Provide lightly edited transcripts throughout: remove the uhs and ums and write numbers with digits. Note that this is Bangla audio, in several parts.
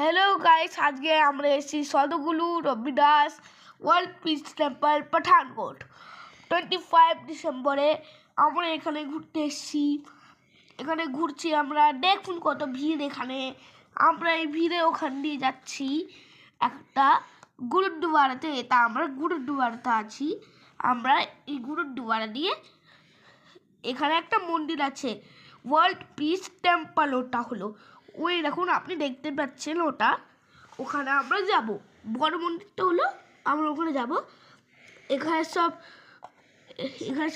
হ্যালো গাইস, আজকে আমরা এসেছি সদগুলু Ravidas world peace temple Pathankot 25 ডিসেম্বরে। আমরা এখানে ঘুরতে এসেছি। এখানে ঘুরছি আমরা, দেখুন কত ভিড় এখানে। আমরা এই ভিড়ে ওখান দিয়ে যাচ্ছি একটা গুরুদুয়ারাতে। তা আমরা গুরুদুয়ারাতে আছি। আমরা এই গুরুদুয়ারা দিয়ে এখানে একটা মন্দির আছে, ওয়ার্ল্ড পিস টেম্পল। ওটা হলো ওই দেখুন, আপনি দেখতে পাচ্ছেন ওটা। ওখানে আমরা যাব। বড় মন্দিরটা হলো, আমরা ওখানে যাব। এখানে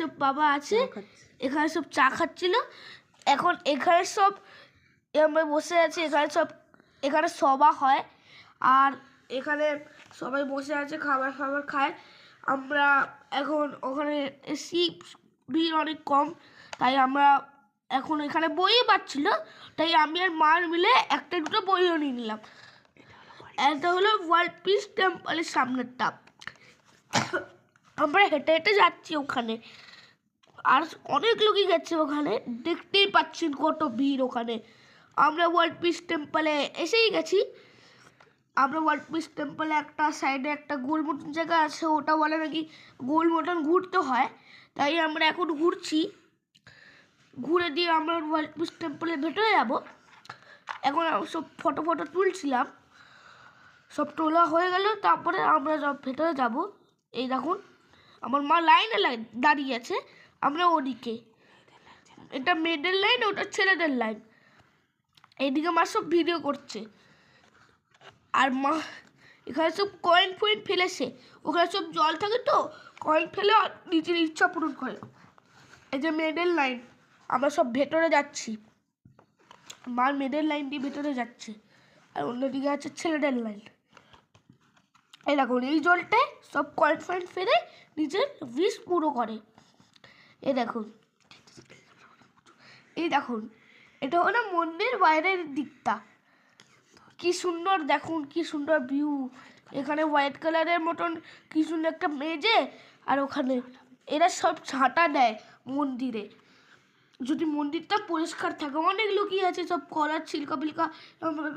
সব বাবা আছে, এখানে সব চা খাচ্ছিল। এখন এখানে সব আমরা বসে আছি। এখানে সভা হয়, আর এখানে সবাই বসে আছে, খাবার খায়। আমরা এখন ওখানে এসি, ভিড় অনেক কম, তাই আমরা এখন এখানে বইই পাচ্ছিল, তাই আমি আর মা মিলে একটা দুটো বইও নিয়ে নিলাম। এটা হলো ওয়ার্ল্ড পিস টেম্পলের সামনেরটা। আমরা হেঁটে হেঁটে যাচ্ছি ওখানে, আর অনেক লোকই গেছে ওখানে, দেখতেই পাচ্ছেন কত ভিড় ওখানে। আমরা ওয়ার্ল্ড পিস টেম্পলে এসেই গেছি। আমরা ওয়ার্ল্ড পিস টেম্পলে একটা সাইডে একটা গোল মতন জায়গা আছে, ওটা বলে নাকি গোল মতন ঘুরতে হয়, তাই আমরা এখন ঘুরছি। ঘুরে দিয়ে আমরা ওয়ার্ল্ড পিস টেম্পলের ভেতরে যাবো। এখন সব ফটো তুলছিলাম, সব তোলা হয়ে গেল, তারপরে আমরা সব ভেতরে যাব। এই দেখুন, আমার মা লাইনে দাঁড়িয়ে আছে, আমরা ওদিকে। এটা মেয়েদের লাইন, ওটা ছেলেদের লাইন। এইদিকে মা সব ভিডিও করছে, আর মা এখানে সব কয়েন ফেলেছে। ওখানে সব জল থাকে, তো কয়েন ফেলে নিজের ইচ্ছা পূরণ করে। এই যে মেয়েদের লাইন, আমরা সব ভেতরে যাচ্ছি। মার মেয়েদের লাইন দিয়ে ভেতরে যাচ্ছে, আর অন্যদিকে আছে ছেলেদের লাইন। এই দেখুন, এই জলটায় সব কয়েন ফেলে নিজের উইশ পুরো করে। এই দেখুন, এটা হলো মন্দির বাইরের দিকটা। কি সুন্দর দেখুন, কি সুন্দর ভিউ। এখানে হোয়াইট কালারের মতন কি সুন্দর একটা মেজে, আর ওখানে এরা সব ঝাঁটা দেয় মন্দিরে। যদি মন্দিরটা পরিষ্কার থাকে, অনেক লোকই আছে সব কলার ছিলকা পিলকা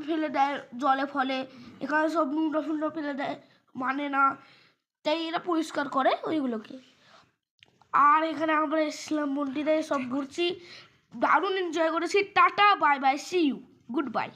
ফেলে দেয় জলে ফলে। এখানে সব নুনটা ফেলে দেয়, মানে না, তাই এরা পরিষ্কার করে ওইগুলোকে। আর এখানে আমরা এসেছিলাম মন্দিরে, সব ঘুরছি, দারুণ এনজয় করেছি। Tata, bye bye, see you, good by.